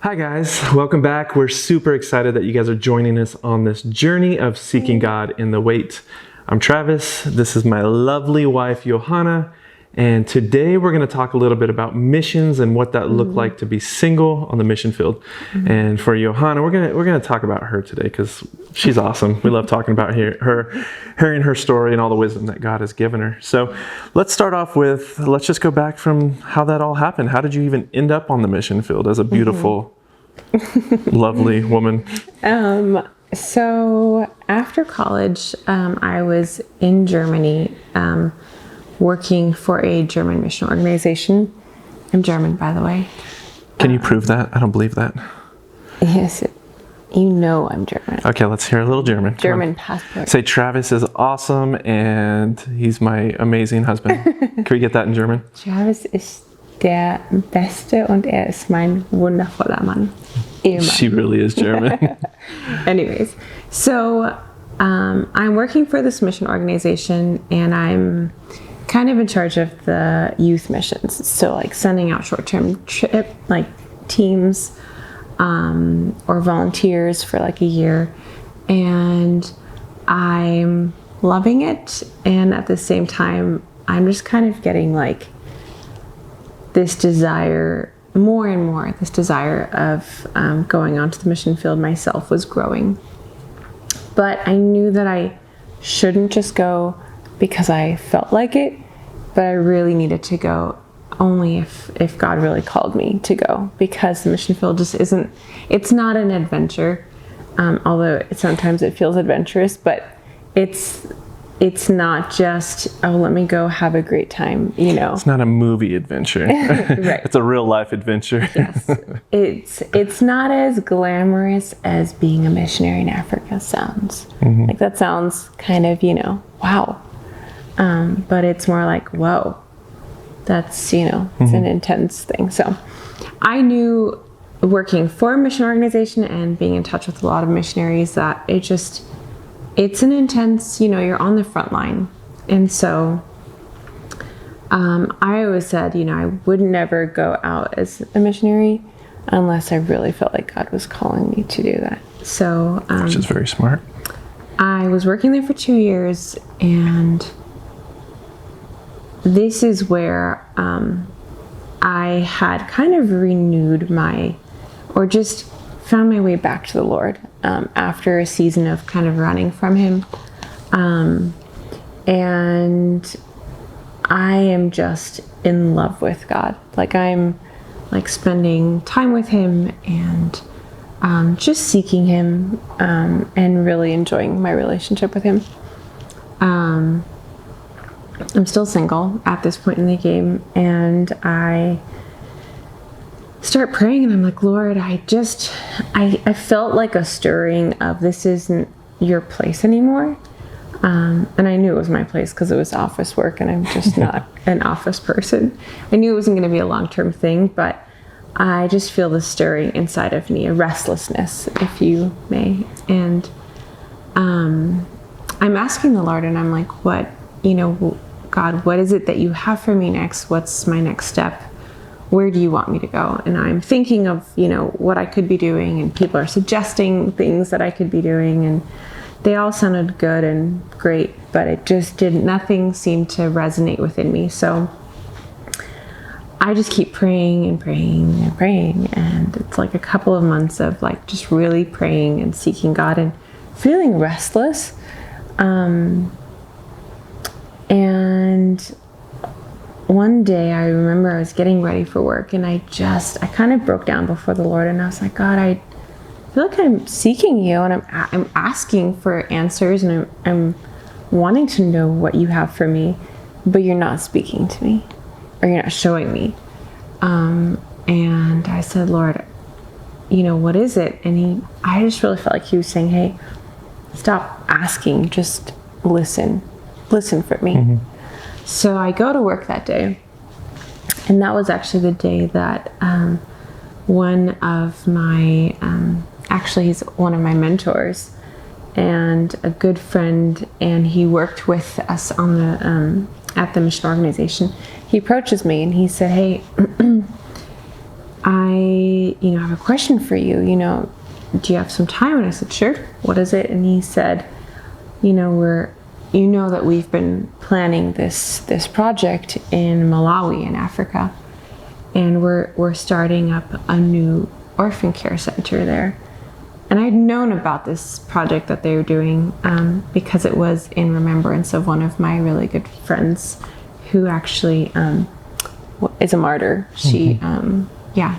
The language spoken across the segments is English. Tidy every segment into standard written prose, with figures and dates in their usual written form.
Hi guys, welcome back. We're super excited that you guys are joining us on this journey of seeking God in the wait. I'm Travis, this is my lovely wife Johanna, and today we're going to talk a little bit about missions and what that looked like to be single on the mission field. And for Johanna, we're going to talk about her today because she's awesome. We love talking about her, hearing her story and all the wisdom that God has given her. So let's start off with, let's just go back from how that all happened. How did you even end up on the mission field as a beautiful, lovely woman? So after college, I was in Germany, working for a German mission organization. I'm German, by the way. Can you prove that? I don't believe that. Yes, you know I'm German. Okay, let's hear a little German. German passport. Say Travis is awesome and he's my amazing husband. Can we get that in German? Travis ist der Beste und ist mein wundervoller Mann. Ehemann. She really is German. Anyways, so I'm working for this mission organization and I'm kind of in charge of the youth missions. So like sending out short-term trip, like teams or volunteers for like a year. And I'm loving it. And at the same time, I'm just kind of getting like this desire, more and more, this desire of going onto the mission field myself was growing. But I knew that I shouldn't just go because I felt like it, but I really needed to go only if God really called me to go, because the mission field just isn't, it's not an adventure, although sometimes it feels adventurous, but it's not just, oh, let me go have a great time, you know. It's not a movie adventure. Right. It's a real life adventure. Yes. It's not as glamorous as being a missionary in Africa sounds. Like that sounds kind of, you know, wow. But it's more like, whoa, that's, you know, it's an intense thing. So I knew working for a mission organization and being in touch with a lot of missionaries that it's an intense, you know, you're on the front line. And so I always said, you know, I would never go out as a missionary unless I really felt like God was calling me to do that. So Which is very smart. I was working there for 2 years, and this is where I had kind of renewed or just found my way back to the Lord after a season of kind of running from Him. And I am just in love with God. Like I'm like spending time with Him and just seeking Him and really enjoying my relationship with Him. I'm still single at this point in the game, and I start praying and I'm like, Lord, I felt like a stirring of this isn't your place anymore. And I knew it was my place because it was office work and I'm just not an office person. I knew it wasn't going to be a long-term thing, but I just feel the stirring inside of me, a restlessness, if you may. And I'm asking the Lord and I'm like, what, you know, God, what is it that you have for me next? What's my next step? Where do you want me to go? And I'm thinking of, you know, what I could be doing, and people are suggesting things that I could be doing, and they all sounded good and great, but it just nothing seemed to resonate within me. So I just keep praying and praying and praying, and it's like a couple of months of like just really praying and seeking God and feeling restless. And one day I remember I was getting ready for work, and I kind of broke down before the Lord, and I was like, God, I feel like I'm seeking you, and I'm asking for answers, and I'm wanting to know what you have for me, but you're not speaking to me, or you're not showing me. And I said, Lord, you know, what is it? And I just really felt like he was saying, hey, stop asking, just listen for me. So I go to work that day, and that was actually the day that one of my, actually he's one of my mentors and a good friend, and he worked with us on the at the mission organization. He approaches me and he said, hey, I I have a question for you. Do you have some time? And I said, sure. What is it? And he said, that we've been planning this project in Malawi in Africa, and we're starting up a new orphan care center there. And I'd known about this project that they were doing because it was in remembrance of one of my really good friends who actually is a martyr. She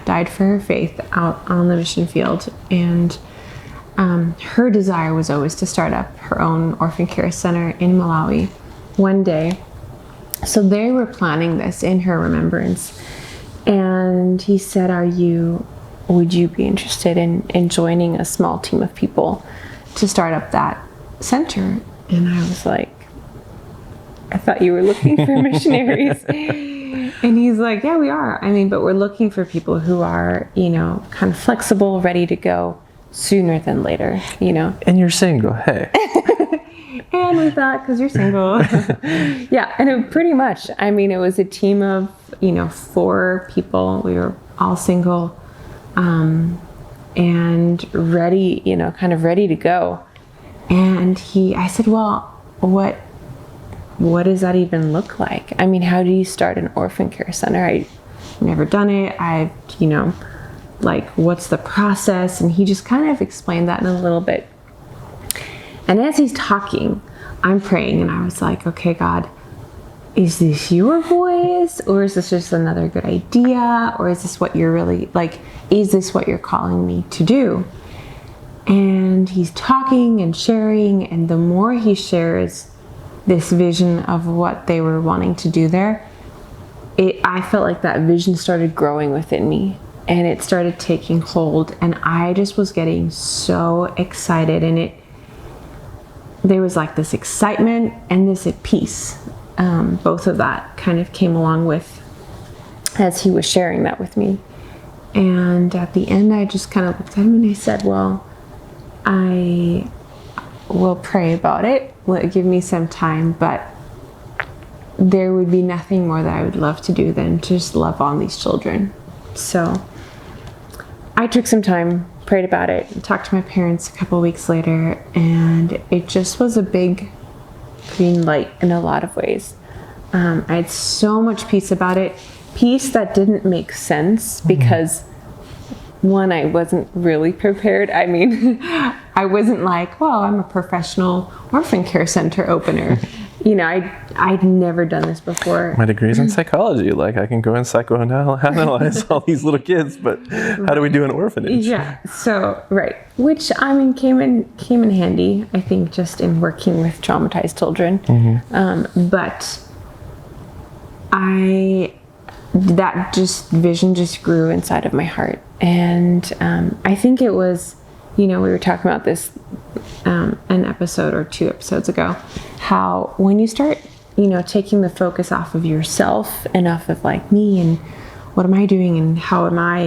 died for her faith out on the mission field, and her desire was always to start up her own orphan care center in Malawi one day. So they were planning this in her remembrance. And he said, would you be interested in joining a small team of people to start up that center? And I was like, I thought you were looking for missionaries. And he's like, yeah, we are. But we're looking for people who are, kind of flexible, ready to go sooner than later, And you're single, hey. And we thought, because you're single. Yeah, and pretty much, it was a team of, 4 people. We were all single and ready, kind of ready to go. And I said, well, what does that even look like? How do you start an orphan care center? I've never done it. What's the process? And he just kind of explained that in a little bit. And as he's talking, I'm praying, and I was like, okay, God, is this your voice, or is this just another good idea, or is this what you're really, is this what you're calling me to do? And he's talking and sharing, and the more he shares this vision of what they were wanting to do there, I felt like that vision started growing within me, and it started taking hold, and I just was getting so excited, and there was this excitement and this peace. Both of that kind of came along with as he was sharing that with me. And at the end, I just kind of looked at him and I said, well, I will pray about it. Give me some time, but there would be nothing more that I would love to do than just love on these children. So I took some time, prayed about it, and talked to my parents a couple weeks later, and it just was a big green light in a lot of ways. I had so much peace about it, peace that didn't make sense because one, I wasn't really prepared. I wasn't like, well, I'm a professional orphan care center opener. I'd never done this before. My degree's in psychology. I can go and psychoanalyze all these little kids, but how do we do an orphanage? Yeah. So, right. Which, came in handy, I think, just in working with traumatized children. But vision just grew inside of my heart. And I think it was, we were talking about this an episode or 2 episodes ago, how when you start, taking the focus off of yourself and off of me and what am I doing and how am I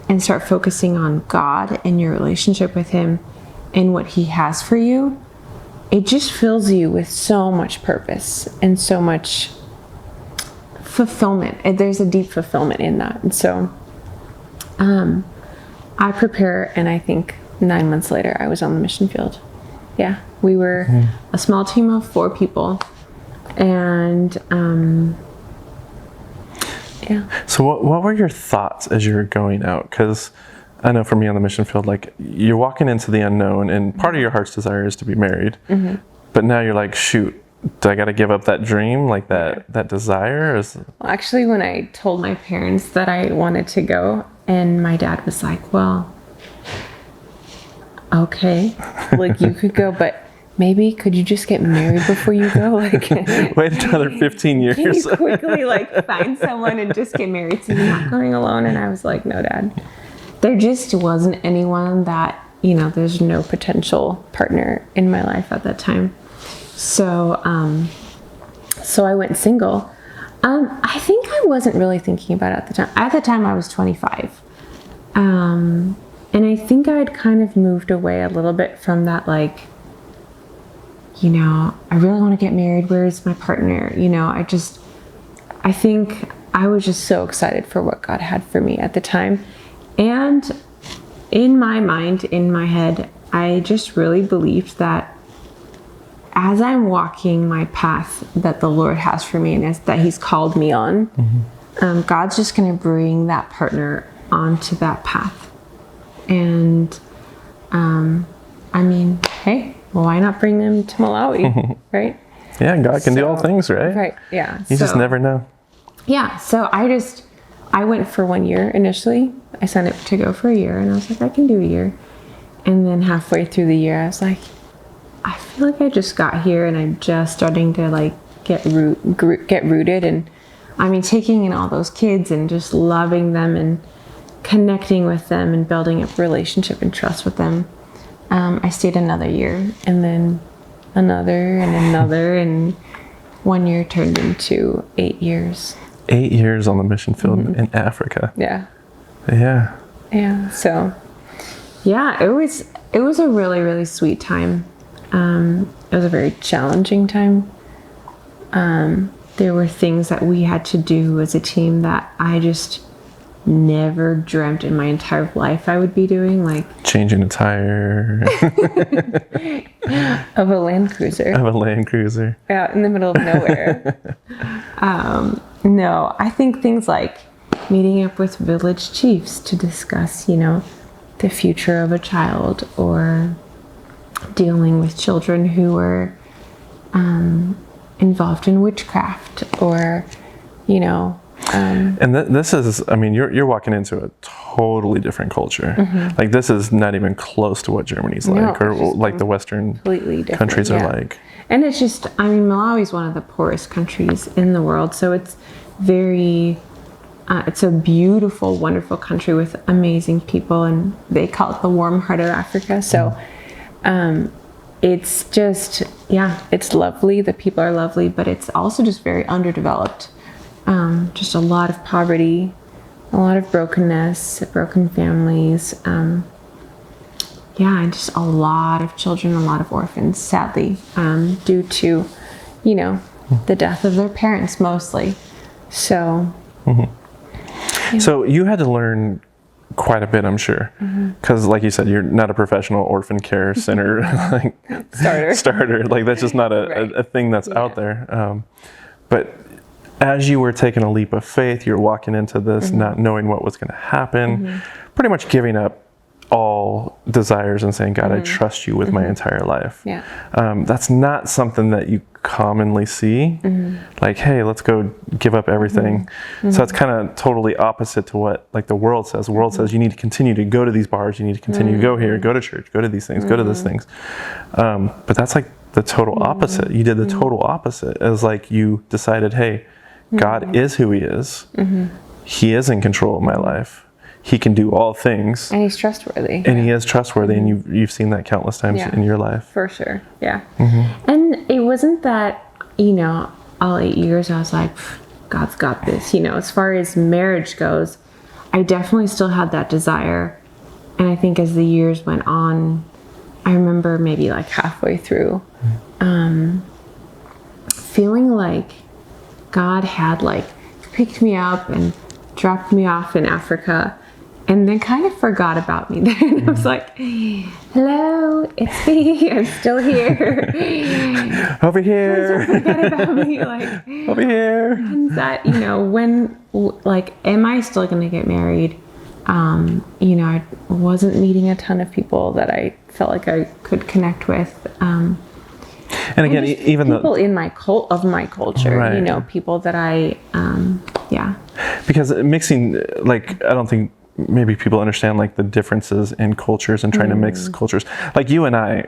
and start focusing on God and your relationship with Him and what He has for you, it just fills you with so much purpose and so much fulfillment. And there's a deep fulfillment in that. And so I prepare, and I think 9 months later, I was on the mission field. Yeah, we were a small team of 4 people, and yeah. So what were your thoughts as you were going out? Because I know for me on the mission field, you're walking into the unknown, and part of your heart's desire is to be married, but now you're like, shoot, do I got to give up that dream, that desire? Well, actually, when I told my parents that I wanted to go, and my dad was like, well, okay, you could go, but maybe could you just get married before you go? Wait another 15 years. Can you quickly find someone and just get married so you're not going alone? And I was like, no, Dad. There just wasn't anyone that, there's no potential partner in my life at that time. So I went single. I think I wasn't really thinking about it at the time. At the time I was 25. And I think I'd kind of moved away a little bit from that, I really want to get married. Where's my partner? I think I was just so excited for what God had for me at the time. And in my mind, in my head, I just really believed that as I'm walking my path that the Lord has for me and that He's called me on, God's just going to bring that partner onto that path. And, I mean, hey, why not bring them to Malawi, right? Yeah, God can do all things, right? Right, yeah. You just never know. Yeah, so I went for 1 year initially. I signed up to go for a year, and I was like, I can do a year. And then halfway through the year, I was like, I feel like I just got here, and I'm just starting to like get rooted. And I mean, taking in all those kids and just loving them and connecting with them and building up relationship and trust with them. I stayed another year, and then another and another, and 1 year turned into 8 years. 8 years on the mission field in Africa. Yeah. Yeah. Yeah. So, yeah, it was a really, really sweet time. It was a very challenging time. There were things that we had to do as a team that I just never dreamt in my entire life I would be doing, like changing a tire of a Land Cruiser. Out in the middle of nowhere. No, I think things like meeting up with village chiefs to discuss, the future of a child, or dealing with children who were involved in witchcraft, or, and this is, I mean, you're walking into a totally different culture. Like, this is not even close to what Germany's like, or like the Western countries are like. And it's just, I mean, Malawi is one of the poorest countries in the world, so it's very, it's a beautiful, wonderful country with amazing people, and they call it the warm heart of Africa. So it's just, it's lovely. The people are lovely, but it's also just very underdeveloped. Just a lot of poverty, a lot of brokenness, broken families. And just a lot of children, a lot of orphans, sadly, due to, the death of their parents mostly. So. So you had to learn quite a bit, I'm sure, because like you said, you're not a professional orphan care center starter. Like, that's just not a thing that's out there. But as you were taking a leap of faith, you're walking into this not knowing what was going to happen, pretty much giving up all desires and saying, God, I trust you with my entire life. Yeah. That's not something that you commonly see. Like, hey, let's go give up everything. So that's kind of totally opposite to what like the world says. The world says you need to continue to go to these bars, you need to continue to go here, go to church, go to these things, go to these things. But that's like the total opposite. You did the total opposite. It was like you decided, hey, God is who He is. He is in control of my life. He can do all things. And He's trustworthy. And He is trustworthy, and you've seen that countless times in your life. For sure, yeah. And it wasn't that, all 8 years I was like, God's got this. As far as marriage goes, I definitely still had that desire. And I think as the years went on, I remember maybe like halfway through, feeling like God had like picked me up and dropped me off in Africa, and then kind of forgot about me then. I was like, hello, it's me, I'm still here. Over here. Don't forget about me. Like, over here. And that, when, like, am I still going to get married? I wasn't meeting a ton of people that I felt like I could connect with. And again, even people in my culture, right. People that I, Because mixing, like, I don't think maybe people understand like the differences in cultures and trying to mix cultures. Like you and I,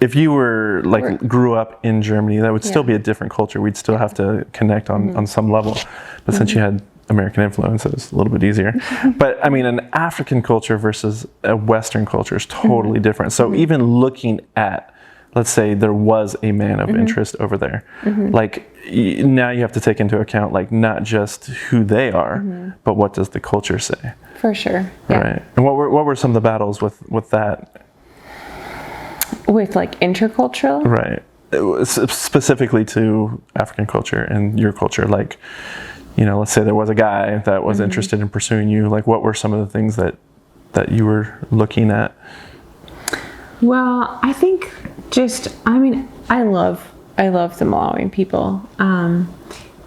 if you were like grew up in Germany, that would still be a different culture. We'd still have to connect on some level. But since you had American influence, it was a little bit easier. But I mean, an African culture versus a Western culture is totally different. So even looking at, let's say there was a man of interest over there, like now you have to take into account like not just who they are, but what does the culture say? For sure. Yeah. Right. And what were some of the battles with that? With like intercultural? Right. It was specifically to African culture and your culture, like, let's say there was a guy that was interested in pursuing you, like what were some of the things that you were looking at? Well, I think I love the Malawian people.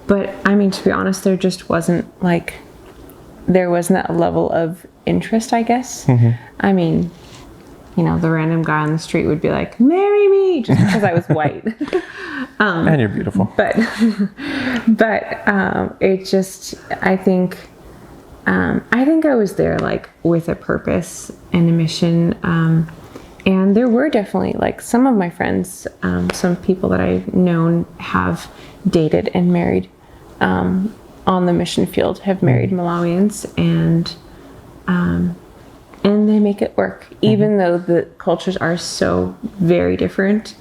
But to be honest, there just wasn't that level of interest, I guess. The random guy on the street would be like, marry me, just because I was white. And you're beautiful. But it just, I think I was there with a purpose and a mission. And there were definitely some of my friends, some people that I've known have dated and married on the mission field, have married Malawians, and they make it work, even though the cultures are so very different.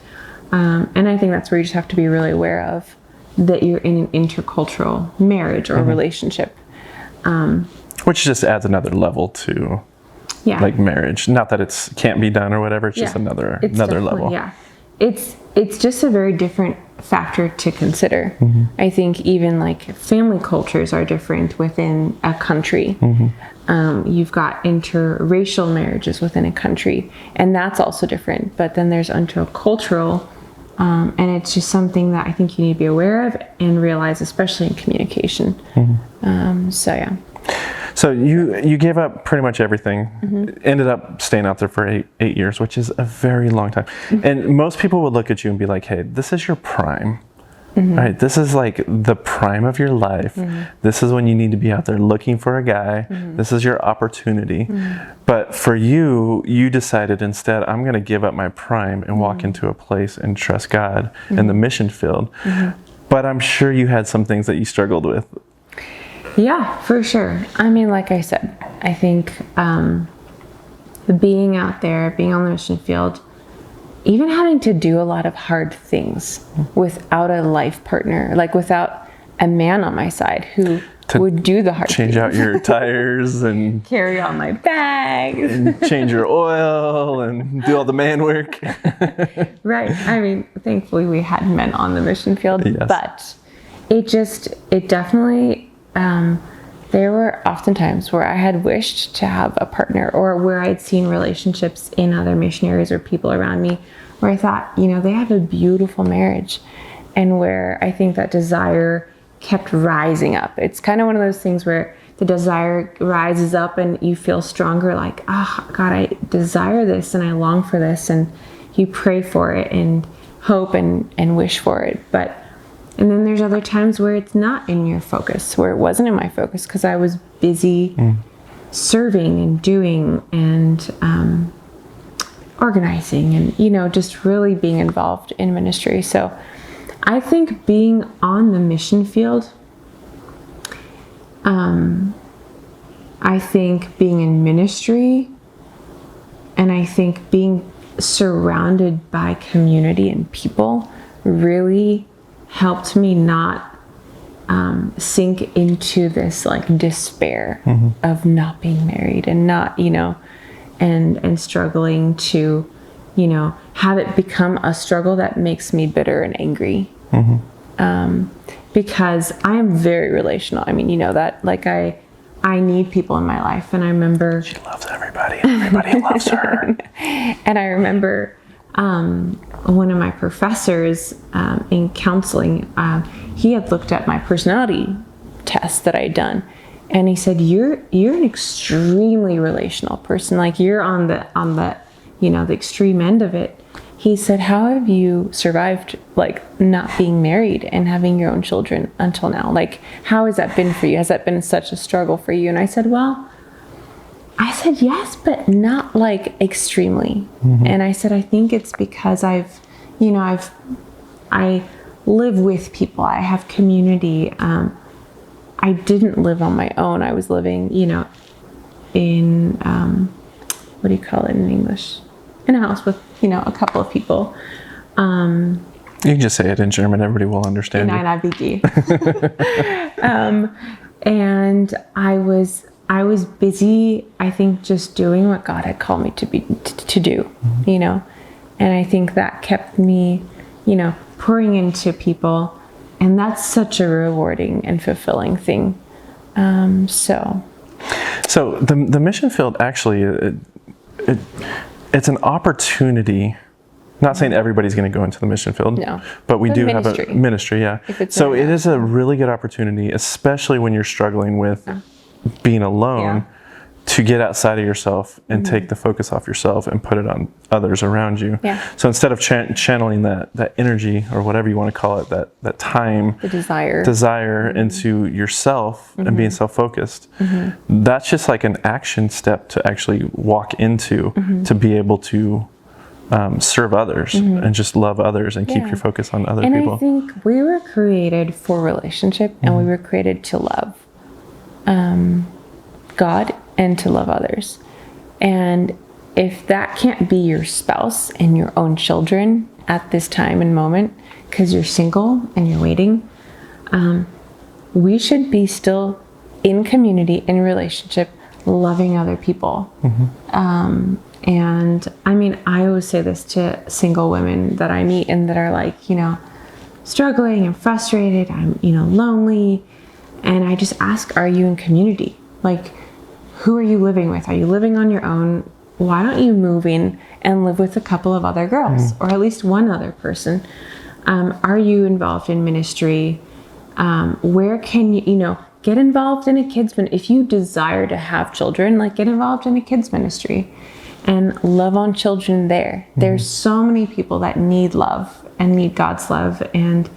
And I think that's where you just have to be really aware of that you're in an intercultural marriage or relationship. Which just adds another level to marriage. Not that it can't be done or whatever. It's just another level. Yeah. It's just a very different factor to consider. I think even family cultures are different within a country. You've got interracial marriages within a country, and that's also different. But then there's intercultural, and it's just something that I think you need to be aware of and realize, especially in communication. So you gave up pretty much everything, ended up staying out there for eight years, which is a very long time. And most people would look at you and be like, hey, this is your prime, right? This is the prime of your life. This is when you need to be out there looking for a guy. This is your opportunity. But for you decided instead, I'm going to give up my prime and walk into a place and trust God in the mission field. But I'm sure you had some things that you struggled with. Yeah, for sure. Like I said, I think being out there, being on the mission field, even having to do a lot of hard things without a life partner, without a man on my side who would do the hard change things. Out your tires and carry all my bags and change your oil and do all the man work. Right. Thankfully we had men on the mission field, but it definitely, there were often times where I had wished to have a partner, or where I'd seen relationships in other missionaries or people around me where I thought, they have a beautiful marriage, and where I think that desire kept rising up. It's kind of one of those things where the desire rises up and you feel stronger, God, I desire this and I long for this, and you pray for it and hope and wish for it. And then there's other times where it's not in your focus, where it wasn't in my focus because I was busy serving and doing and organizing and, just really being involved in ministry. So I think being on the mission field, I think being in ministry, and I think being surrounded by community and people really helped me not sink into this despair of not being married and not, and struggling to, have it become a struggle that makes me bitter and angry. Because I am very relational. That I need people in my life, and I remember she loves everybody. Everybody loves her. And I remember one of my professors in counseling, he had looked at my personality test that I had done, and he said, "You're an extremely relational person. You're on the the extreme end of it." He said, "How have you survived not being married and having your own children until now? How has that been for you? Has that been such a struggle for you?" And I said, yes, but not extremely. And I said, I think it's because I live with people. I have community. I didn't live on my own. I was living, in, what do you call it in English? In a house with, a couple of people. You can just say it in German. Everybody will understand in einer WG. And I was busy, I think, just doing what God had called me to do, And I think that kept me, pouring into people And that's such a rewarding and fulfilling thing. So the mission field actually, it's an opportunity. Not saying everybody's going to go into the mission field, No. but we But do ministry. have a ministry, yeah. If it's So in it is a really good opportunity, especially when you're struggling with being alone, to get outside of yourself and take the focus off yourself and put it on others around you. Yeah. So instead of channeling that energy, or whatever you want to call it, that time, the desire. into yourself and being self-focused, that's just like an action step to actually walk into, to be able to serve others and just love others and keep your focus on other people. I think we were created for relationship, and we were created to love God and to love others. And if that can't be your spouse and your own children at this time and moment, because you're single and you're waiting, we should be still in community, in relationship, loving other people. And I mean, I always say this to single women that I meet and that are like, struggling and frustrated. I'm, lonely. And I just ask, are you in community? Like, who are you living with? Are you living on your own? Why don't you move in and live with a couple of other girls, or at least one other person? Are you involved in ministry? Where can you, get involved in a kids ministry? If you desire to have children, like, get involved in a kids ministry and love on children there. There's so many people that need love and need God's love, and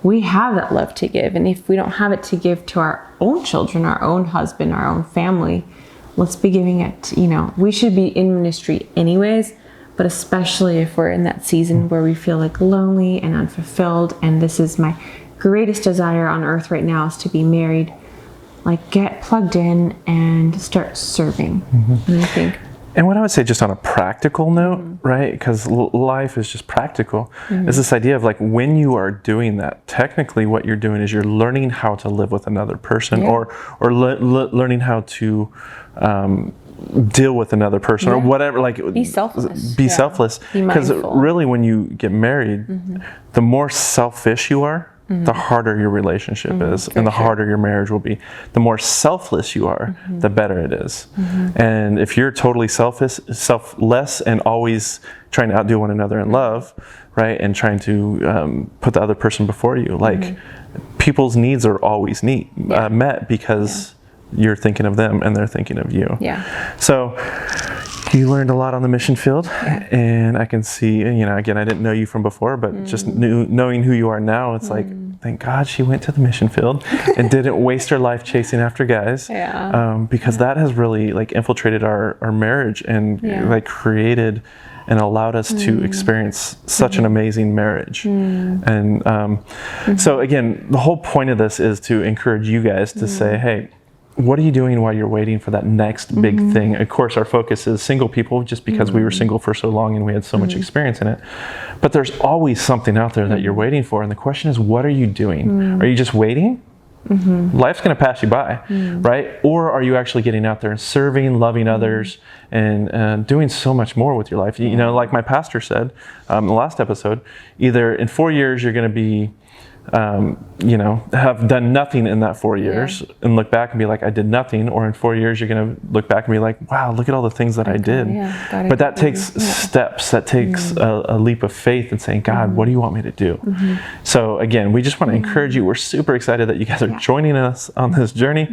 we have that love to give. And if we don't have it to give to our own children, our own husband, our own family, let's be giving it, we should be in ministry anyways, but especially if we're in that season where we feel like lonely and unfulfilled, and this is my greatest desire on earth right now is to be married. Like, get plugged in and start serving. And I think, and what I would say, just on a practical note, right? Because life is just practical, is this idea of like, when you are doing that, technically what you're doing is you're learning how to live with another person, or learning how to deal with another person, or whatever. Like, be selfless. Be selfless. Because really, when you get married, the more selfish you are, the harder your relationship is, and the harder your marriage will be. The more selfless you are, the better it is. And if you're totally selfless, and always trying to outdo one another in love, right, and trying to put the other person before you, like, people's needs are always met, because you're thinking of them and they're thinking of you. So you learned a lot on the mission field, and I can see, again, I didn't know you from before, but just knowing who you are now, it's like, thank God she went to the mission field and didn't waste her life chasing after guys, because that has really like infiltrated our marriage, and like created and allowed us to experience such an amazing marriage. And so again, the whole point of this is to encourage you guys to say, hey, what are you doing while you're waiting for that next big thing? Of course, our focus is single people, just because we were single for so long and we had so much experience in it. But there's always something out there that you're waiting for. And the question is, what are you doing? Are you just waiting? Life's going to pass you by, right? Or are you actually getting out there and serving, loving others, and doing so much more with your life? Like my pastor said in the last episode, either in 4 years you're going to be have done nothing in that 4 years and look back and be like, I did nothing. Or in 4 years, you're going to look back and be like, wow, look at all the things that I did. But that takes steps, that takes a leap of faith and saying, God, what do you want me to do? So again, we just want to encourage you. We're super excited that you guys are joining us on this journey.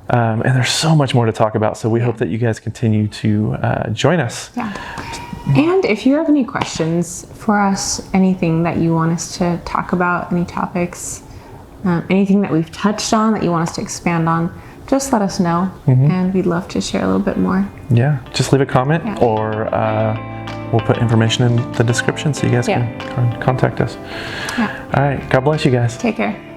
And there's so much more to talk about. So we hope that you guys continue to join us. And if you have any questions for us, anything that you want us to talk about, any topics, anything that we've touched on that you want us to expand on, just let us know, and we'd love to share a little bit more. Just leave a comment, or we'll put information in the description so you guys can contact us. All right, God bless you guys. Take care.